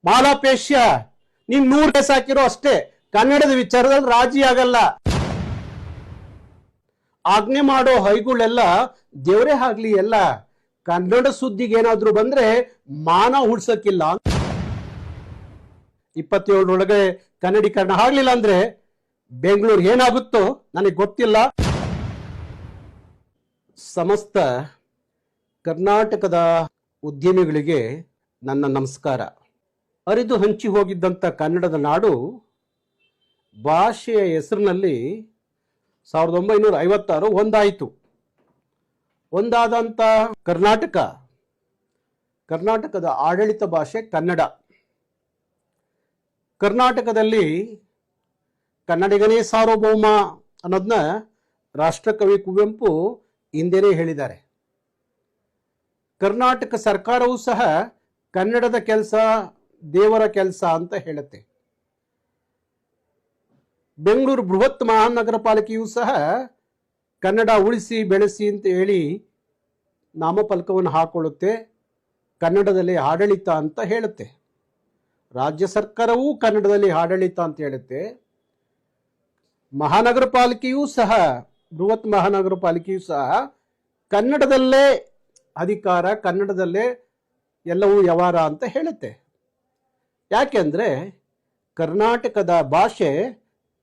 ಮಾಲಾಪೇಶ್ಯ ನೀನ್ 100 ಕೇಸ್ ಹಾಕಿರೋ ಅಷ್ಟೇ, ಕನ್ನಡದ ವಿಚಾರದಲ್ಲಿ ರಾಜಿ ಆಗಲ್ಲ. ಆಜ್ಞೆ ಮಾಡೋ ಹೈಗಳೆಲ್ಲ ದೇವರೇ ಆಗ್ಲಿ ಎಲ್ಲ, ಕನ್ನಡ ಸುದ್ದಿಗೆ ಏನಾದ್ರೂ ಬಂದ್ರೆ ಮಾನ ಉಳ್ಸಕ್ಕಿಲ್ಲ. 27 ಕನ್ನಡೀಕರಣ ಆಗ್ಲಿಲ್ಲ ಅಂದ್ರೆ ಬೆಂಗಳೂರು ಏನಾಗುತ್ತೋ ನನಗೆ ಗೊತ್ತಿಲ್ಲ. ಸಮಸ್ತ ಕರ್ನಾಟಕದ ಉದ್ಯಮಿಗಳಿಗೆ ನನ್ನ ನಮಸ್ಕಾರ. ಅರಿದು ಹಂಚಿ ಹೋಗಿದ್ದಂಥ ಕನ್ನಡದ ನಾಡು ಭಾಷೆಯ ಹೆಸರಿನಲ್ಲಿ 1956 ಒಂದಾಯಿತು. ಒಂದಾದಂಥ ಕರ್ನಾಟಕದ ಆಡಳಿತ ಭಾಷೆ ಕನ್ನಡ. ಕರ್ನಾಟಕದಲ್ಲಿ ಕನ್ನಡಿಗನೇ ಸಾರ್ವಭೌಮ ಅನ್ನೋದನ್ನ ರಾಷ್ಟ್ರಕವಿ ಕುವೆಂಪು ಹಿಂದೆನೇ ಹೇಳಿದ್ದಾರೆ. ಕರ್ನಾಟಕ ಸರ್ಕಾರವೂ ಸಹ ಕನ್ನಡದ ಕೆಲಸ ದೇವರ ಕೆಲಸ ಅಂತ ಹೇಳುತ್ತೆ. ಬೆಂಗಳೂರು ಬೃಹತ್ ಮಹಾನಗರ ಪಾಲಿಕೆಯೂ ಸಹ ಕನ್ನಡ ಉಳಿಸಿ ಬೆಳೆಸಿ ಅಂತ ಹೇಳಿ ನಾಮಫಲಕವನ್ನು ಹಾಕೊಳ್ಳುತ್ತೆ, ಕನ್ನಡದಲ್ಲಿ ಆಡಳಿತ ಅಂತ ಹೇಳುತ್ತೆ. ರಾಜ್ಯ ಸರ್ಕಾರವೂ ಕನ್ನಡದಲ್ಲಿ ಆಡಳಿತ ಅಂತ ಹೇಳುತ್ತೆ. ಮಹಾನಗರ ಪಾಲಿಕೆಯೂ ಸಹ, ಬೃಹತ್ ಮಹಾನಗರ ಪಾಲಿಕೆಯೂ ಸಹ ಕನ್ನಡದಲ್ಲೇ ಅಧಿಕಾರ, ಕನ್ನಡದಲ್ಲೇ ಎಲ್ಲವೂ ವ್ಯವಹಾರ ಅಂತ ಹೇಳುತ್ತೆ. ಯಾಕೆಂದ್ರೆ ಕರ್ನಾಟಕದ ಭಾಷೆ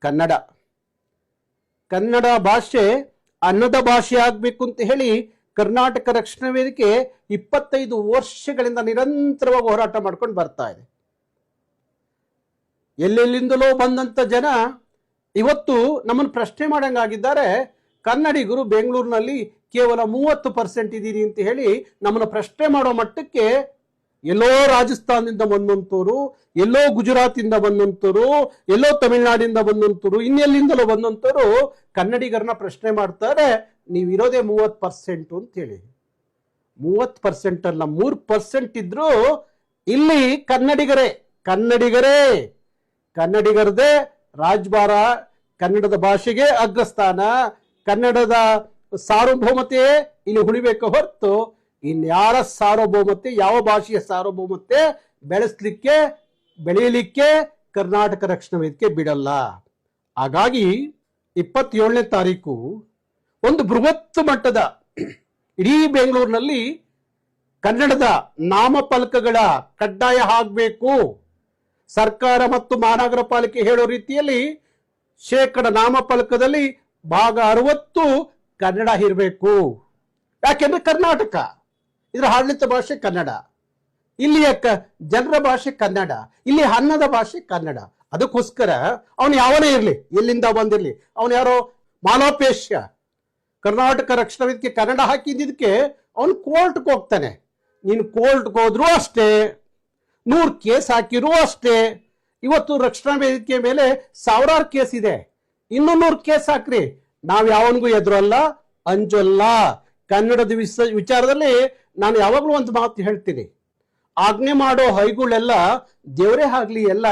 ಕನ್ನಡ. ಕನ್ನಡ ಭಾಷೆ ಅನ್ನದ ಭಾಷೆ ಆಗಬೇಕು ಅಂತ ಹೇಳಿ ಕರ್ನಾಟಕ ರಕ್ಷಣಾ ವೇದಿಕೆ 25 ವರ್ಷಗಳಿಂದ ನಿರಂತರವಾಗಿ ಹೋರಾಟ ಮಾಡ್ಕೊಂಡು ಬರ್ತಾ ಇದೆ. ಎಲ್ಲೆಲ್ಲಿಂದಲೋ ಬಂದಂತ ಜನ ಇವತ್ತು ನಮ್ಮನ್ನು ಪ್ರಶ್ನೆ ಮಾಡಂಗಾಗಿದ್ದಾರೆ. ಕನ್ನಡಿಗರು ಬೆಂಗಳೂರಿನಲ್ಲಿ ಕೇವಲ 30% ಇದ್ದೀರಿ ಅಂತ ಹೇಳಿ ನಮ್ಮನ್ನು ಪ್ರಶ್ನೆ ಮಾಡೋ ಮಟ್ಟಕ್ಕೆ ಎಲ್ಲೋ ರಾಜಸ್ಥಾನದಿಂದ ಬಂದಂತವರು, ಎಲ್ಲೋ ಗುಜರಾತಿಂದ ಬಂದಂತವರು, ಎಲ್ಲೋ ತಮಿಳುನಾಡಿಂದ ಬಂದಂತವರು, ಇನ್ನೆಲ್ಲಿಂದಲೋ ಬಂದಂತವರು ಕನ್ನಡಿಗರನ್ನ ಪ್ರಶ್ನೆ ಮಾಡ್ತಾರೆ. ನೀವಿರೋದೇ 30% ಅಂತ ಹೇಳಿ. 30% ಅಲ್ಲ, 3% ಇದ್ರು ಇಲ್ಲಿ ಕನ್ನಡಿಗರದೇ ರಾಜ್ಭಾರ, ಕನ್ನಡದ ಭಾಷೆಗೆ ಅಗ್ರಸ್ಥಾನ, ಕನ್ನಡದ ಸಾರ್ವಭೌಮತೆ ಇಲ್ಲಿ ಉಳಿಬೇಕು ಹೊರತು ಇನ್ಯಾರ ಸಾರ್ವಭೌಮತೆ, ಯಾವ ಭಾಷೆಯ ಸಾರ್ವಭೌಮತೆ ಬೆಳೆಯಲಿಕ್ಕೆ ಕರ್ನಾಟಕ ರಕ್ಷಣಾ ವೇದಿಕೆ ಬಿಡಲ್ಲ. ಹಾಗಾಗಿ 27ನೇ ತಾರೀಕು ಒಂದು ಬೃಹತ್ ಮಟ್ಟದ ಇಡೀ ಬೆಂಗಳೂರಿನಲ್ಲಿ ಕನ್ನಡದ ನಾಮಫಲಕಗಳ ಕಡ್ಡಾಯ ಆಗಬೇಕು. ಸರ್ಕಾರ ಮತ್ತು ಮಹಾನಗರ ಪಾಲಿಕೆ ಹೇಳೋ ರೀತಿಯಲ್ಲಿ 100% ನಾಮಫಲಕದಲ್ಲಿ ಭಾಗ 60 ಕನ್ನಡ ಇರಬೇಕು. ಯಾಕೆಂದ್ರೆ ಕರ್ನಾಟಕ ಇದರ ಆಡಳಿತ ಭಾಷೆ ಕನ್ನಡ, ಇಲ್ಲಿಯ ಜನರ ಭಾಷೆ ಕನ್ನಡ, ಇಲ್ಲಿ ಅನ್ನದ ಭಾಷೆ ಕನ್ನಡ. ಅದಕ್ಕೋಸ್ಕರ ಅವನು ಯಾವನೇ ಇರಲಿ, ಎಲ್ಲಿಂದ ಬಂದಿರಲಿ, ಅವನು ಯಾರೋ ಮಾಲಾಪೇಶ್ಯ, ಕರ್ನಾಟಕ ರಕ್ಷಣಾ ವೇದಿಕೆ ಕನ್ನಡ ಹಾಕಿದ್ದಕ್ಕೆ ಅವನು ಕೋರ್ಟ್ಗೆ ಹೋಗ್ತಾನೆ. ನೀನು ಕೋರ್ಟ್ಗೆ ಹೋದ್ರೂ ಅಷ್ಟೇ, 100 ಕೇಸ್ ಹಾಕಿರೂ ಅಷ್ಟೇ. ಇವತ್ತು ರಕ್ಷಣಾ ವೇದಿಕೆ ಮೇಲೆ 1000 ಕೇಸ್ ಇದೆ, ಇನ್ನೂ 100 ಕೇಸ್ ಹಾಕ್ರಿ, ನಾವು ಯಾವನಿಗೂ ಎದುರಲ್ಲ, ಅಂಜಲ್ಲ. ಕನ್ನಡದ ವಿಚಾರದಲ್ಲಿ ನಾನು ಯಾವಾಗಲೂ ಒಂದು ಮಾತು ಹೇಳ್ತೀನಿ, ಆಜ್ಞೆ ಮಾಡೋ ಹೈಗಳೆಲ್ಲ ದೇವರೇ ಆಗ್ಲಿ ಎಲ್ಲ,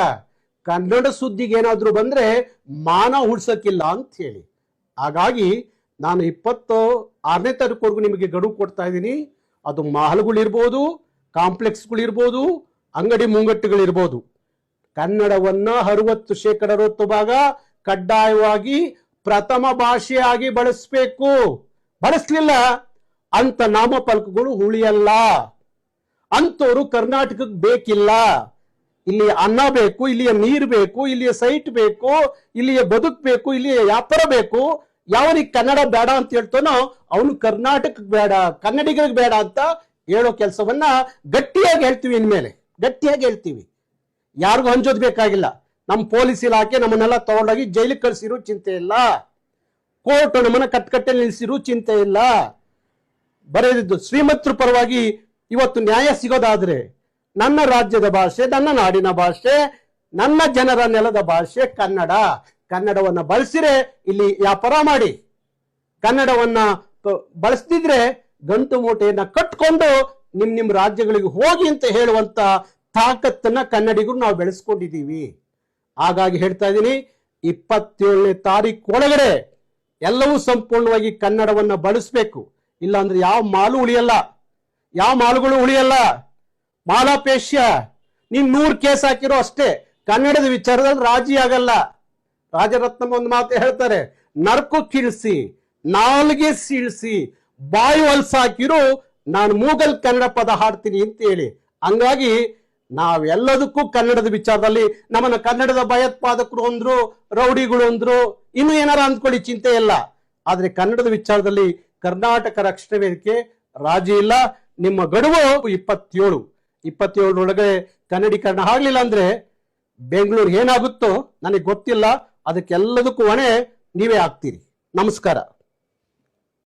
ಕನ್ನಡ ಸುದ್ದಿಗೆ ಏನಾದ್ರೂ ಬಂದ್ರೆ ಮಾನ ಉಳ್ಸಕ್ಕಿಲ್ಲ ಅಂತ ಹೇಳಿ. ಹಾಗಾಗಿ ನಾನು 26ನೇ ತಾರೀಕುವರೆಗೂ ನಿಮಗೆ ಗಡುವು ಕೊಡ್ತಾ ಇದ್ದೀನಿ. ಅದು ಮಾಲ್ಗಳಿರ್ಬೋದು, ಕಾಂಪ್ಲೆಕ್ಸ್ಗಳಿರ್ಬೋದು, ಅಂಗಡಿ ಮುಂಗಟ್ಟುಗಳಿರ್ಬೋದು, ಕನ್ನಡವನ್ನ 60% ಭಾಗ ಕಡ್ಡಾಯವಾಗಿ ಪ್ರಥಮ ಭಾಷೆಯಾಗಿ ಬಳಸಬೇಕು. ಬಳಸಲಿಲ್ಲ ಅಂತ ನಾಮಫಲಕಗಳು ಉಳಿಯಲ್ಲ. ಅಂತವರು ಕರ್ನಾಟಕಕ್ಕೆ ಬೇಕಿಲ್ಲ. ಇಲ್ಲಿ ಅನ್ನ ಬೇಕು, ಇಲ್ಲಿಯ ನೀರು ಬೇಕು, ಇಲ್ಲಿಯ ಸೈಟ್ ಬೇಕು, ಇಲ್ಲಿಯ ಬದುಕು ಬೇಕು, ಇಲ್ಲಿಯ ವ್ಯಾಪಾರ ಬೇಕು. ಯಾವನಿಗೆ ಕನ್ನಡ ಬೇಡ ಅಂತ ಹೇಳ್ತಾನೋ ಅವನು ಕರ್ನಾಟಕಕ್ಕೆ ಬೇಡ, ಕನ್ನಡಿಗರಿಗೆ ಬೇಡ ಅಂತ ಹೇಳೋ ಕೆಲಸವನ್ನ ಗಟ್ಟಿಯಾಗಿ ಹೇಳ್ತೀವಿ. ಇನ್ಮೇಲೆ ಗಟ್ಟಿಯಾಗಿ ಹೇಳ್ತೀವಿ, ಯಾರಿಗೂ ಹಂಚೋದು ಬೇಕಾಗಿಲ್ಲ. ನಮ್ಮ ಪೊಲೀಸ್ ಇಲಾಖೆ ನಮ್ಮನ್ನೆಲ್ಲ ತಗೊಂಡೋಗಿ ಜೈಲಿಗೆ ಕಳಿಸಿರೋ ಚಿಂತೆ ಇಲ್ಲ, ಕೋರ್ಟ್ ನಮ್ಮನ್ನ ಕಟ್ಟಕಟ್ಟೆಯಲ್ಲಿ ನಿಲ್ಲಿಸಿರೋ ಚಿಂತೆ ಇಲ್ಲ. ಬರೆದಿದ್ದು ಶ್ರೀಮಂತರ ಪರವಾಗಿ ಇವತ್ತು ನ್ಯಾಯ ಸಿಗೋದಾದ್ರೆ ನನ್ನ ರಾಜ್ಯದ ಭಾಷೆ, ನನ್ನ ನಾಡಿನ ಭಾಷೆ, ನನ್ನ ಜನರ ನೆಲದ ಭಾಷೆ ಕನ್ನಡ. ಕನ್ನಡವನ್ನ ಬಳಸಿರೆ ಇಲ್ಲಿ ವ್ಯಾಪಾರ ಮಾಡಿ, ಕನ್ನಡವನ್ನ ಬಳಸ್ತಿದ್ರೆ ಗಂಟು ಮೂಟೆಯನ್ನ ಕಟ್ಕೊಂಡು ನಿಮ್ ರಾಜ್ಯಗಳಿಗೆ ಹೋಗಿ ಅಂತ ಹೇಳುವಂತ ತಾಕತ್ತನ್ನ ಕನ್ನಡಿಗರು ನಾವು ಬೆಳೆಸ್ಕೊಂಡಿದ್ದೀವಿ. ಹಾಗಾಗಿ ಹೇಳ್ತಾ ಇದ್ದೀನಿ, 27ನೇ ತಾರೀಕು ಒಳಗಡೆ ಎಲ್ಲವೂ ಸಂಪೂರ್ಣವಾಗಿ ಕನ್ನಡವನ್ನ ಬಳಸಬೇಕು. ಇಲ್ಲ ಅಂದ್ರೆ ಯಾವ ಮಾಲು ಉಳಿಯಲ್ಲ, ಯಾವ ಮಾಲುಗಳು ಉಳಿಯಲ್ಲ. ಮಾಲಾಪೇಶ್ಯ ನೀನ್ 100 ಕೇಸ್ ಹಾಕಿರೋ ಅಷ್ಟೇ. ಕನ್ನಡದ ವಿಚಾರದಲ್ಲಿ ರಾಜಿ ಆಗಲ್ಲ. ರಾಜರತ್ನಂ ಒಂದು ಮಾತು ಹೇಳ್ತಾರೆ, ನರ್ಕು ಕೀಳ್ಸಿ, ನಾಲ್ಗೆ ಸೀಳ್ಸಿ, ಬಾಯಿ ಹೊಲ್ಸಾಕಿರು, ನಾನು ಮೂಗಲ್ ಕನ್ನಡ ಪದ ಹಾಡ್ತೀನಿ ಅಂತ ಹೇಳಿ. ಹಂಗಾಗಿ ನಾವೆಲ್ಲದಕ್ಕೂ ಕನ್ನಡದ ವಿಚಾರದಲ್ಲಿ ನಮ್ಮನ್ನ ಕನ್ನಡದ ಭಯೋತ್ಪಾದಕರು ಅಂದ್ರು, ರೌಡಿಗಳು ಅಂದ್ರು, ಇನ್ನು ಏನಾರ ಅಂದ್ಕೊಳ್ಳಿ, ಚಿಂತೆ ಇಲ್ಲ. ಆದ್ರೆ ಕನ್ನಡದ ವಿಚಾರದಲ್ಲಿ ಕರ್ನಾಟಕ ರಕ್ಷಣಾ ವೇದಿಕೆ ರಾಜಿ ಇಲ್ಲ. ನಿಮ್ಮ ಗಡುವು 27 ಕನ್ನಡೀಕರಣ ಆಗ್ಲಿಲ್ಲ ಅಂದ್ರೆ ಬೆಂಗಳೂರು ಏನಾಗುತ್ತೋ ನನಗೆ ಗೊತ್ತಿಲ್ಲ. ಅದಕ್ಕೆಲ್ಲದಕ್ಕೂ ಹೊಣೆ ನೀವೇ ಆಗ್ತೀರಿ. ನಮಸ್ಕಾರ.